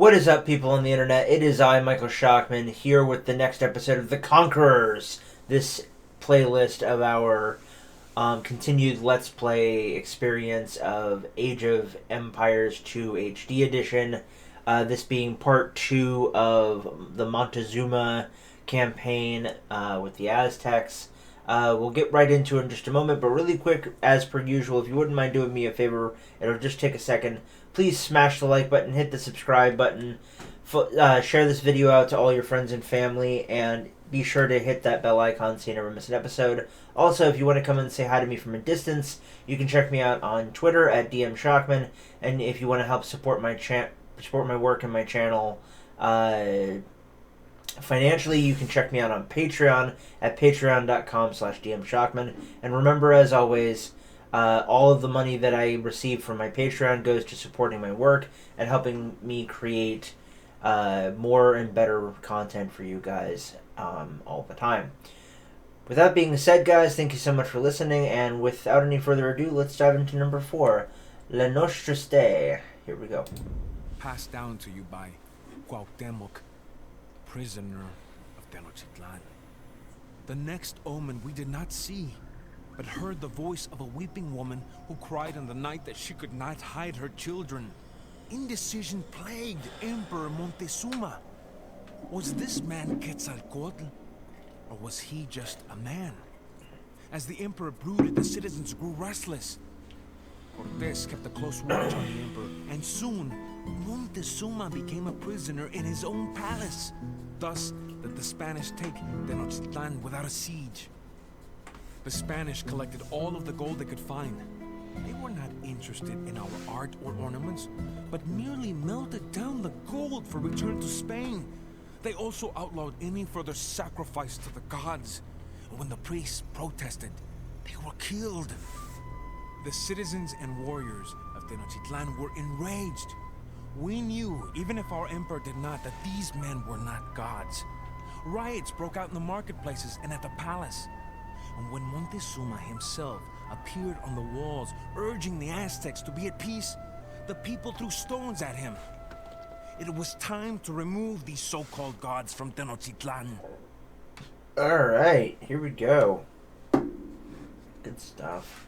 What is up, people on the internet? It is I, Michael Shockman, here with the next episode of the Conquerors. This playlist of our continued Let's Play experience of Age of Empires 2 HD Edition. This being part 2 of the Montezuma campaign with the Aztecs. We'll get right into it in just a moment, but really quick, as per usual, if you wouldn't mind doing me a favor, it'll just take a second. Please smash the like button, hit the subscribe button, share this video out to all your friends and family, and be sure to hit that bell icon so you never miss an episode. Also, if you want to come and say hi to me from a distance, you can check me out on Twitter at DMShockman, and if you want to help support my work and my channel financially, you can check me out on Patreon at patreon.com/DMShockman. And remember, as always, all of the money that I receive from my Patreon goes to supporting my work and helping me create more and better content for you guys all the time. With that being said, guys, thank you so much for listening, and without any further ado, let's dive into number 4, La Nostra Stay. Here we go. Passed down to you by Cuauhtémoc, prisoner of Tenochtitlan. The next omen we did not see, but heard the voice of a weeping woman who cried in the night that she could not hide her children. Indecision plagued Emperor Montezuma. Was this man Quetzalcoatl, or was he just a man? As the emperor brooded, the citizens grew restless. Cortés kept a close watch on the emperor, and soon Montezuma became a prisoner in his own palace. Thus did the Spanish take Tenochtitlan without a siege. The Spanish collected all of the gold they could find. They were not interested in our art or ornaments, but merely melted down the gold for return to Spain. They also outlawed any further sacrifice to the gods. And when the priests protested, they were killed. The citizens and warriors of Tenochtitlan were enraged. We knew, even if our emperor did not, that these men were not gods. Riots broke out in the marketplaces and at the palace. And when Montezuma himself appeared on the walls, urging the Aztecs to be at peace, the people threw stones at him. It was time to remove these so-called gods from Tenochtitlan. Alright, here we go. Good stuff.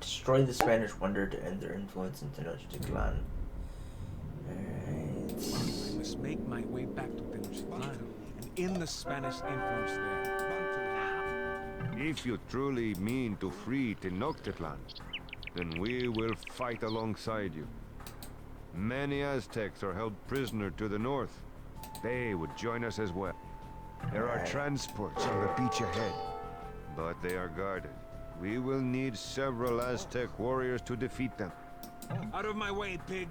Destroy the Spanish wonder to end their influence in Tenochtitlan. Alright. I must make my way back to Tenochtitlan and end the Spanish influence there. If you truly mean to free Tenochtitlan, then we will fight alongside you. Many Aztecs are held prisoner to the north. They would join us as well. There are transports on the beach ahead, but they are guarded. We will need several Aztec warriors to defeat them. Out of my way, pig!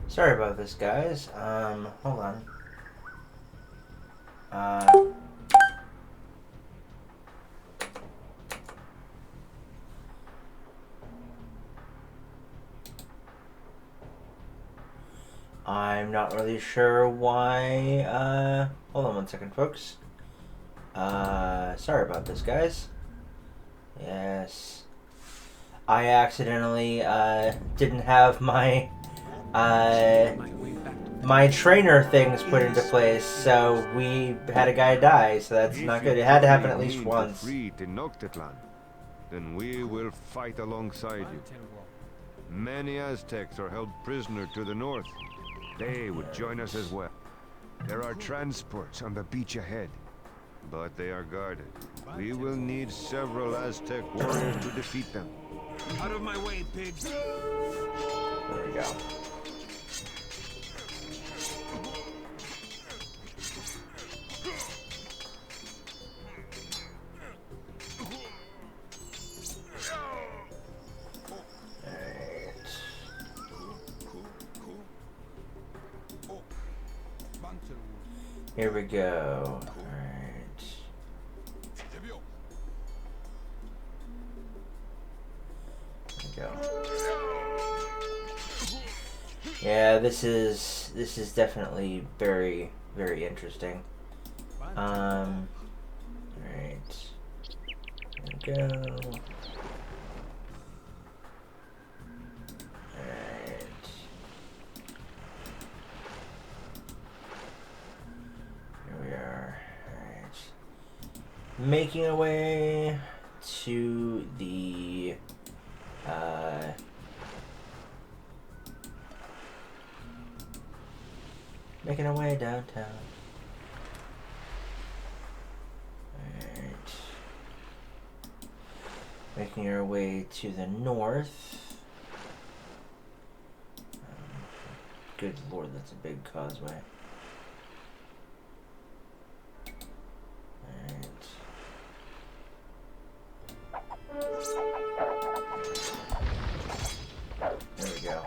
Sorry about this, guys. Hold on. I'm not really sure why, hold on one second, folks. Sorry about this, guys. Yes. I accidentally, didn't have my my trainer things put into place, so we had a guy die, so that's not good. It had to happen at least once. Free Tenochtitlan, then we will fight alongside you. Many Aztecs are held prisoner to the north. They would join us as well. There are transports on the beach ahead, but they are guarded. We will need several Aztec warriors to defeat them. Out of my way, pig! There we go. Here we go. Alright. There we go. Yeah, this is definitely very, very interesting. Alright. There we go. Alright. Here we are. Alright. Making our way to the making our way downtown. Alright. Making our way to the north. Good lord, that's a big causeway. Alright. There we go.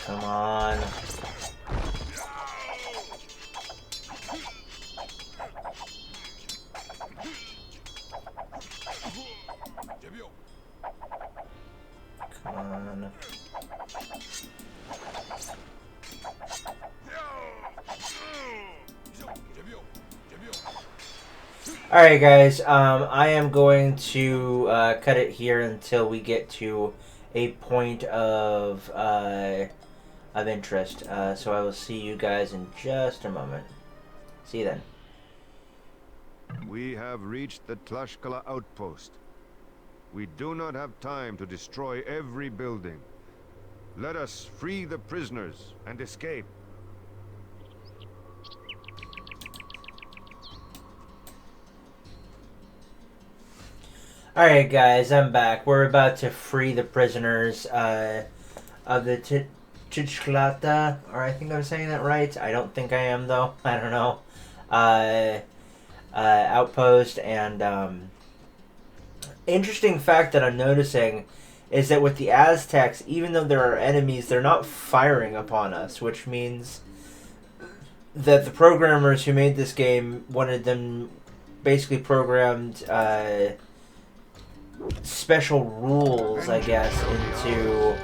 Come on. Come on. Alright guys, I am going to cut it here until we get to a point of interest. So I will see you guys in just a moment. See you then. We have reached the Tlaxcala outpost. We do not have time to destroy every building. Let us free the prisoners and escape. Alright guys, I'm back. We're about to free the prisoners of the Tlaxcala, or I think I'm saying that right. I don't think I am though. I don't know. Outpost, and interesting fact that I'm noticing is that with the Aztecs, even though there are enemies, they're not firing upon us, which means that the programmers who made this game wanted them basically programmed special rules, I guess, into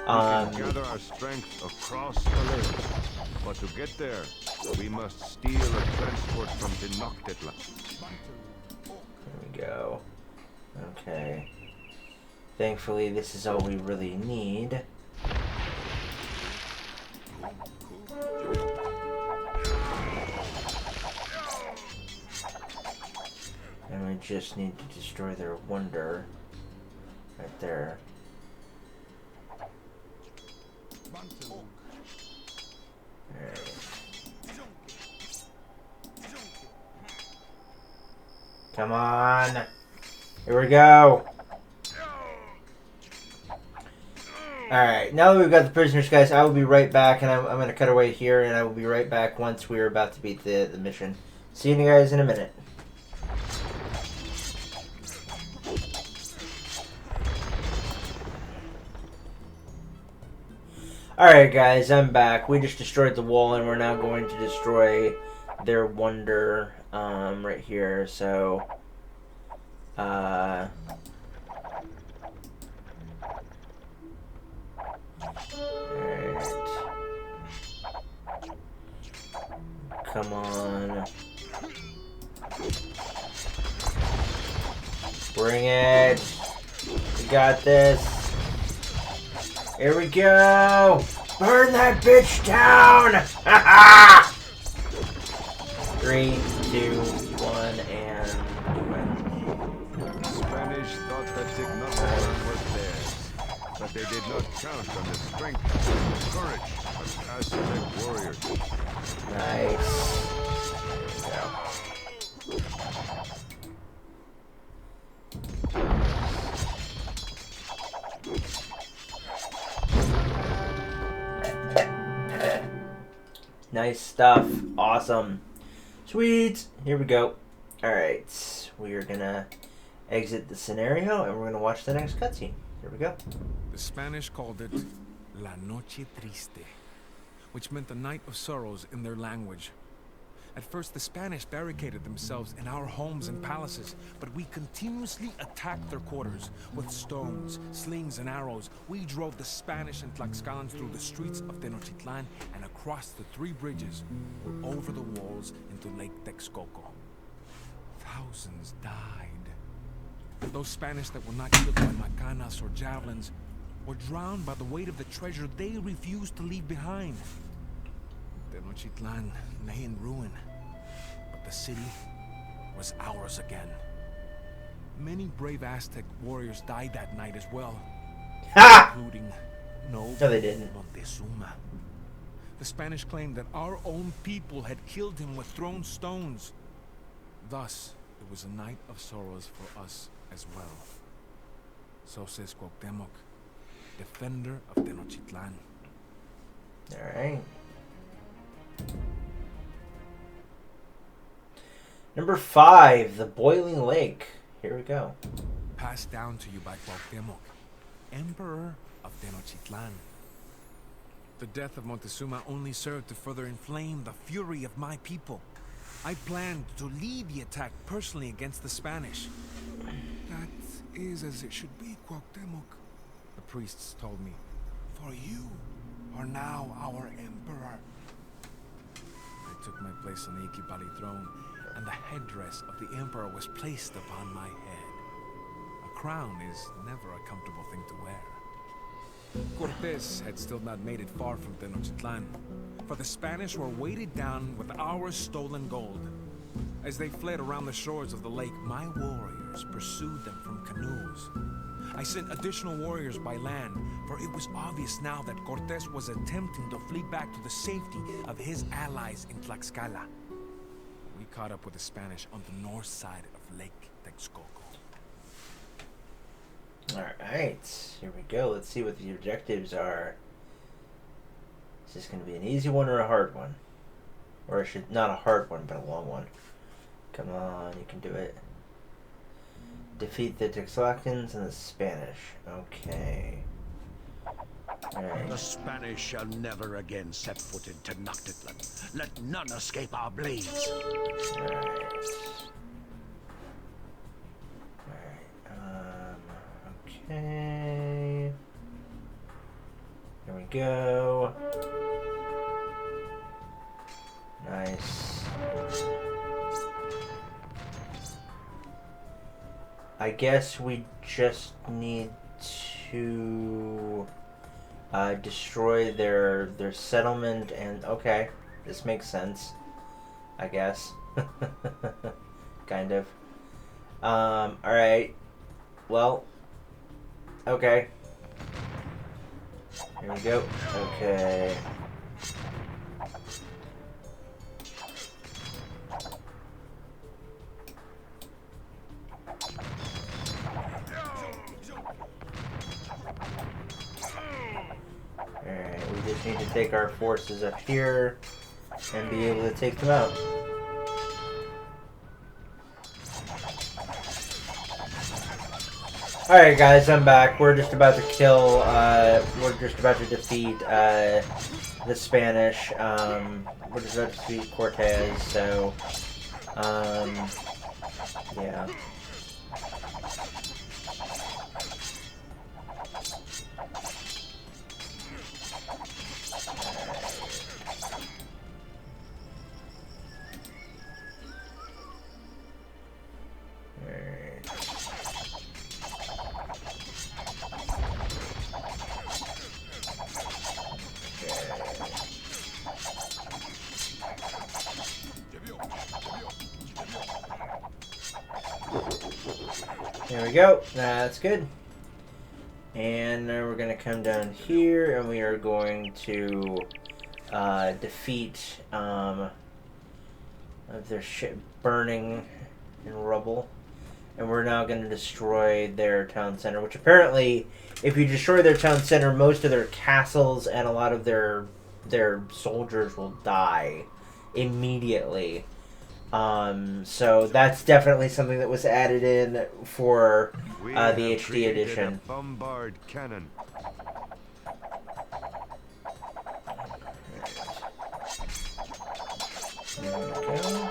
We can gather our strength across the lake, but to get there, we must steal a transport from Tenochtitlan. There we go. Okay. Thankfully, this is all we really need. And we just need to destroy their wonder right there. Alright. Come on! Here we go! Alright, now that we've got the prisoners, guys, I will be right back, and I'm going to cut away here, and I will be right back once we're about to beat the mission. See you guys in a minute. Alright guys, I'm back. We just destroyed the wall, and we're now going to destroy their wonder right here, so alright. Come on. Bring it. We got this. Here we go! Burn that bitch down! Ha 3, 2, 1, and The Spanish thought that Tenochtitlan was theirs, but they did not count on the strength and courage of Aztec warriors. nice. There we go. Nice stuff. Awesome. Sweet. Here we go. Alright. We are going to exit the scenario, and we're going to watch the next cutscene. Here we go. The Spanish called it La Noche Triste, which meant the night of sorrows in their language. At first, the Spanish barricaded themselves in our homes and palaces, but we continuously attacked their quarters. With stones, slings, and arrows, we drove the Spanish and Tlaxcalans through the streets of Tenochtitlan and across the 3 bridges, or over the walls into Lake Texcoco. Thousands died. Those Spanish that were not killed by macanas or javelins were drowned by the weight of the treasure they refused to leave behind. Tenochtitlan lay in ruin, but the city was ours again. Many brave Aztec warriors died that night as well, including No, they didn't. Montezuma. The Spanish claimed that our own people had killed him with thrown stones. Thus, it was a night of sorrows for us as well. So says Cuauhtémoc, defender of Tenochtitlan. Alright. Number 5, the Boiling Lake. Here we go. Passed down to you by Cuauhtémoc, Emperor of Tenochtitlan. The death of Montezuma only served to further inflame the fury of my people. I planned to lead the attack personally against the Spanish. That is as it should be, Cuauhtémoc, the priests told me. For you are now our emperor. I took my place on the Ikipali throne, and the headdress of the emperor was placed upon my head. A crown is never a comfortable thing to wear. Cortés had still not made it far from Tenochtitlan, for the Spanish were weighted down with our stolen gold. As they fled around the shores of the lake, my warriors pursued them from canoes. I sent additional warriors by land, for it was obvious now that Cortés was attempting to flee back to the safety of his allies in Tlaxcala. We caught up with the Spanish on the north side of Lake Texcoco. Alright, here we go. Let's see what the objectives are. Is this going to be an easy one or a hard one? Or I should, not a hard one, but a long one. Come on, you can do it. Defeat the Texlacans and the Spanish. Okay. Alright. The Spanish shall never again set foot in Tenochtitlan. Let none escape our blades. Alright. Okay. Here we go. Nice. I guess we just need to destroy their settlement, and okay, this makes sense, I guess. Kind of. Alright. Well, okay. Here we go. Okay. Alright, we just need to take our forces up here and be able to take them out. Alright guys, I'm back. We're just about to kill, we're just about to defeat, the Spanish. We're just about to defeat Cortés, so, yeah. There we go. That's good. And now we're going to come down here, and we are going to defeat of their shit burning in rubble. And we're now going to destroy their town center, which apparently, if you destroy their town center, most of their castles and a lot of their soldiers will die immediately. So that's definitely something that was added in for We the have HD created edition. a bombard cannon. There we go.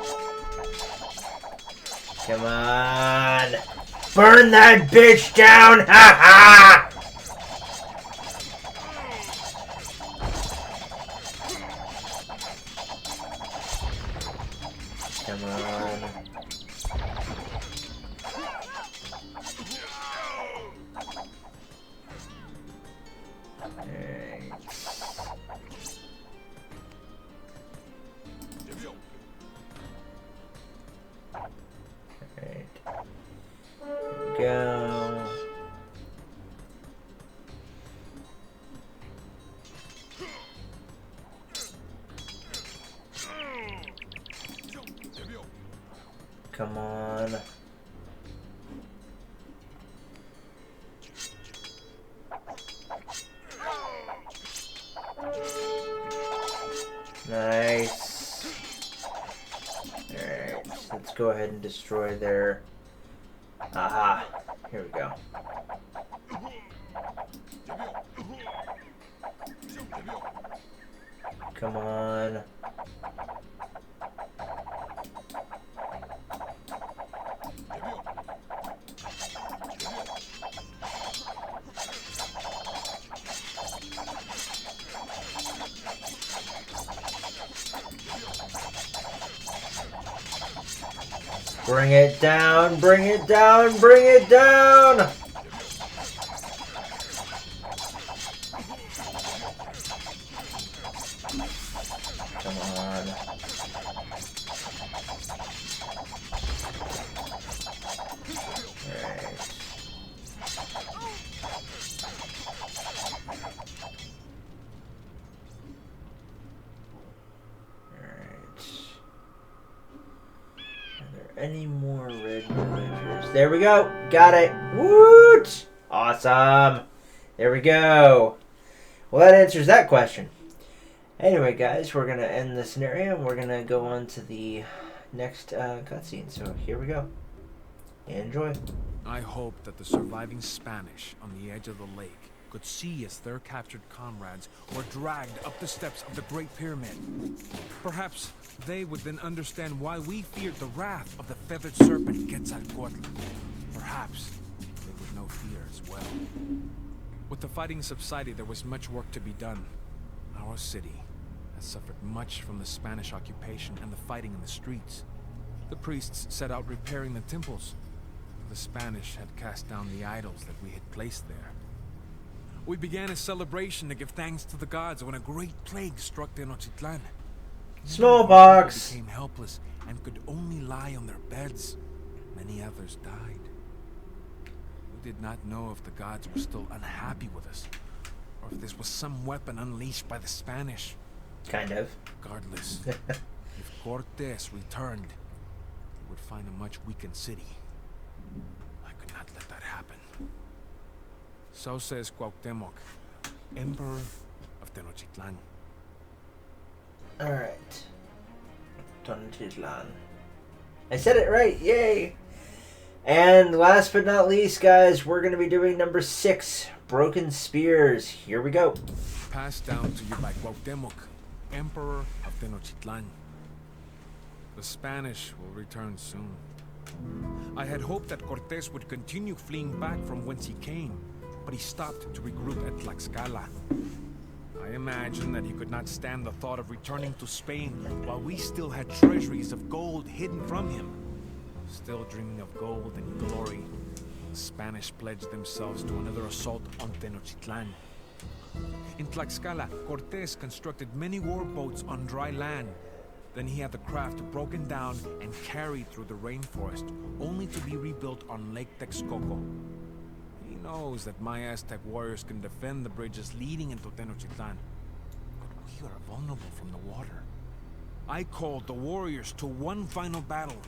Come on! Burn that bitch down! Ha ha! Come on. Alright. Alright. Go. Come on. Nice. Alright, let's go ahead and destroy their... Aha. Here we go. Come on. Bring it down, bring it down, bring it down! Come on. Alright. Any more red villagers? There we go. Got it. Woot! Awesome. There we go. Well, that answers that question. Anyway, guys, we're going to end the scenario and we're going to go on to the next cutscene. So here we go. Enjoy. I hope that the surviving Spanish on the edge of the lake could see as their captured comrades were dragged up the steps of the Great Pyramid. Perhaps they would then understand why we feared the wrath of the feathered serpent Quetzalcoatl. Perhaps they would know fear as well. With the fighting subsided, there was much work to be done. Our city has suffered much from the Spanish occupation and the fighting in the streets. The priests set out repairing the temples. The Spanish had cast down the idols that we had placed there. We began a celebration to give thanks to the gods when a great plague struck Tenochtitlan. Smallpox! People became helpless and could only lie on their beds. Many others died. We did not know if the gods were still unhappy with us, or if this was some weapon unleashed by the Spanish. Kind of. Regardless, if Cortés returned, he would find a much weakened city. I could not let that happen. So says Cuauhtémoc, Emperor of Tenochtitlan. Alright. Tenochtitlan. I said it right, yay! And last but not least, guys, we're going to be doing number 6, Broken Spears. Here we go. Passed down to you by Cuauhtémoc, Emperor of Tenochtitlan. The Spanish will return soon. I had hoped that Cortés would continue fleeing back from whence he came, but he stopped to regroup at Tlaxcala. I imagine that he could not stand the thought of returning to Spain while we still had treasuries of gold hidden from him. Still dreaming of gold and glory, the Spanish pledged themselves to another assault on Tenochtitlan. In Tlaxcala, Cortés constructed many war boats on dry land. Then he had the craft broken down and carried through the rainforest, only to be rebuilt on Lake Texcoco. He knows that my Aztec warriors can defend the bridges leading into Tenochtitlan, but we are vulnerable from the water. I called the warriors to one final battle.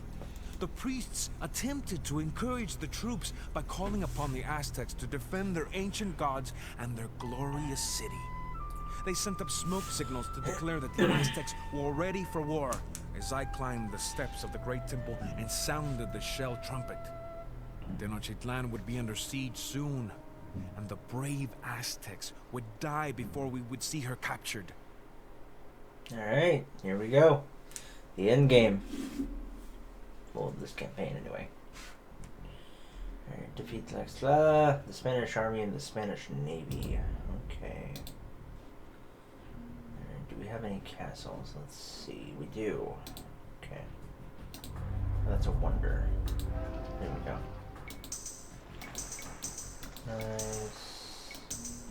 The priests attempted to encourage the troops by calling upon the Aztecs to defend their ancient gods and their glorious city. They sent up smoke signals to declare that the Aztecs were ready for war. As I climbed the steps of the great temple and sounded the shell trumpet, Tenochtitlan would be under siege soon, and the brave Aztecs would die before we would see her captured. Alright, here we go. The end game. Well, this campaign anyway. Alright, defeat the Spanish army and the Spanish navy. Okay. Alright, do we have any castles? Let's see. We do. Okay. That's a wonder. There we go. Nice.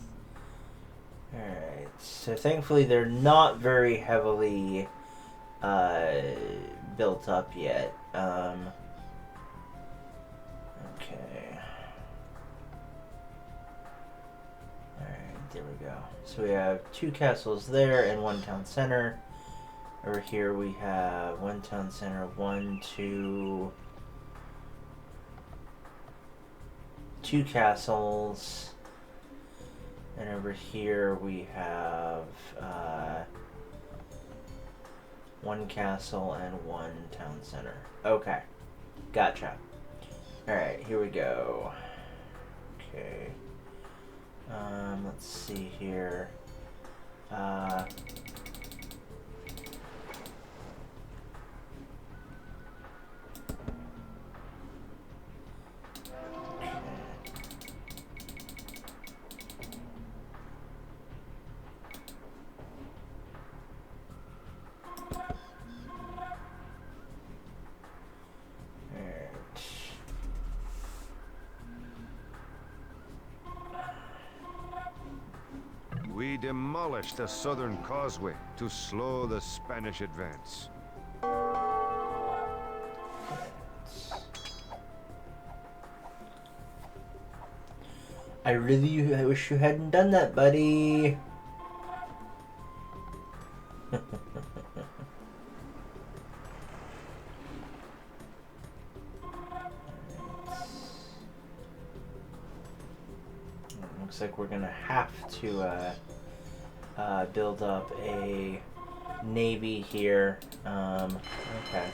Alright, so thankfully they're not very heavily built up yet. Okay. Alright, there we go. So we have 2 castles there and 1 town center. Over here we have 1 town center, 2 castles. And over here we have 1 castle and 1 town center. Okay. Gotcha. Alright, here we go. Okay. Let's see here. We demolished the southern causeway to slow the Spanish advance. I wish you hadn't done that, buddy. Looks like we're gonna have to build up a navy here. Okay.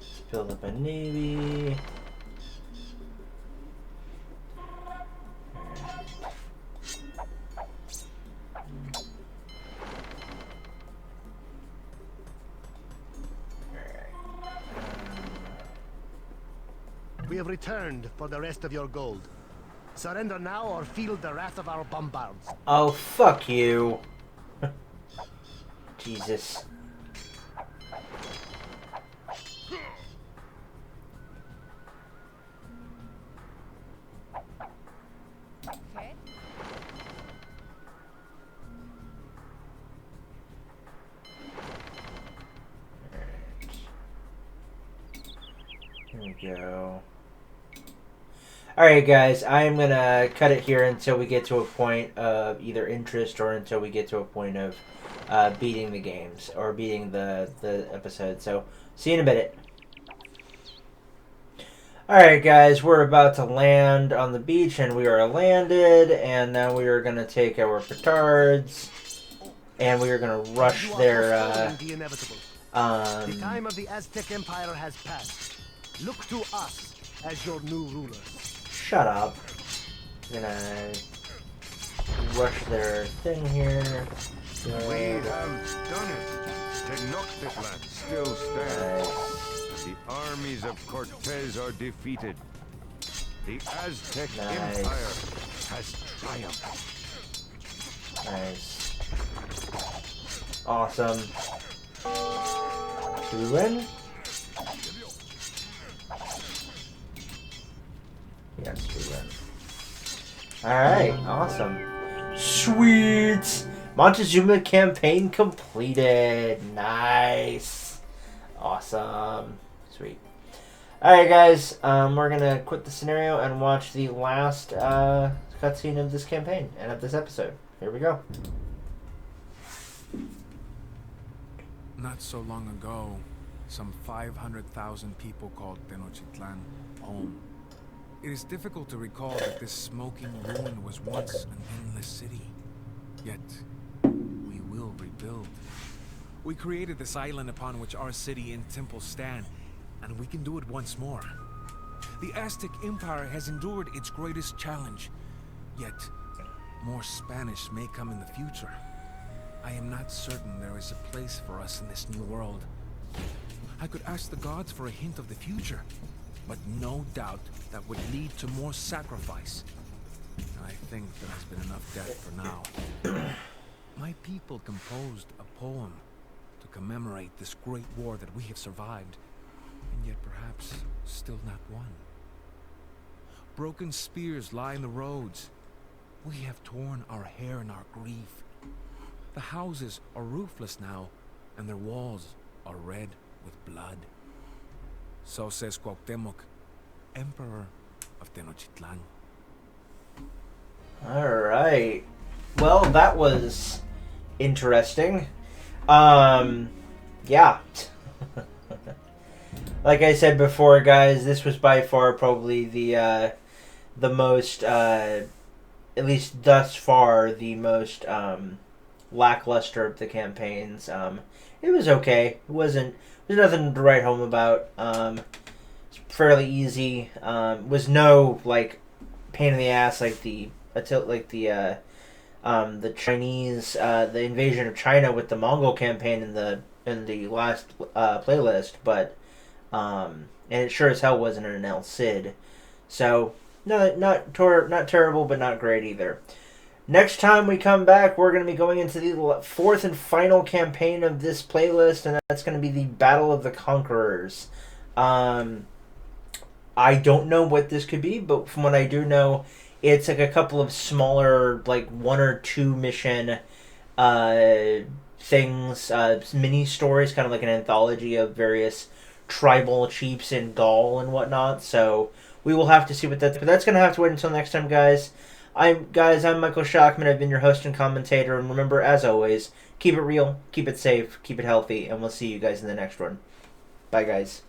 Let's build up a navy. We have returned for the rest of your gold. Surrender now or feel the wrath of our bombards. Oh, fuck you. Jesus. Okay. Here we go. Alright guys, I am gonna cut it here until we get to a point of either interest or until we get to a point of beating the games or beating the episode. So, see you in a minute. Alright guys, we're about to land on the beach and we are landed, and now we are gonna take our petards and we are gonna rush their the inevitable. The time of the Aztec Empire has passed. Look to us as your new rulers. Shut up. I'm gonna rush their thing here. We have done it. Tenochtitlan still stands. The armies of Cortez are defeated. The Aztec Empire has triumphed. Nice. Awesome. Do we win? Yes, we win. Alright, awesome. Sweet! Montezuma campaign completed. Nice. Awesome. Sweet. Alright guys, we're gonna quit the scenario and watch the last cutscene of this campaign and of this episode. Here we go. Not so long ago, some 500,000 people called Tenochtitlan home. It is difficult to recall that this smoking ruin was once an endless city. Yet, we will rebuild. We created this island upon which our city and temple stand, and we can do it once more. The Aztec Empire has endured its greatest challenge, yet more Spanish may come in the future. I am not certain there is a place for us in this new world. I could ask the gods for a hint of the future, but no doubt that would lead to more sacrifice. I think there has been enough death for now. My people composed a poem to commemorate this great war that we have survived, and yet perhaps still not won. Broken spears lie in the roads. We have torn our hair in our grief. The houses are roofless now, and their walls are red with blood. So says Cuauhtémoc, Emperor of Tenochtitlan. Alright. Well, that was interesting. Yeah. Like I said before, guys, this was by far probably the most, at least thus far, the most lackluster of the campaigns. It was okay. There's nothing to write home about. It's fairly easy. Was no like pain in the ass like the Chinese, the invasion of China with the Mongol campaign in the last playlist, but and it sure as hell wasn't an El Cid. So no, not terrible, but not great either. Next time we come back, we're going to be going into the fourth and final campaign of this playlist, and that's going to be the Battle of the Conquerors. I don't know what this could be, but from what I do know, it's like a couple of smaller, like 1 or 2 mission things, mini stories, kind of like an anthology of various tribal chiefs in Gaul and whatnot. So we will have to see what that's. But that's going to have to wait until next time, guys. I'm Michael Shockman. I've been your host and commentator, and remember, as always, keep it real, keep it safe, keep it healthy, and we'll see you guys in the next one. Bye, guys.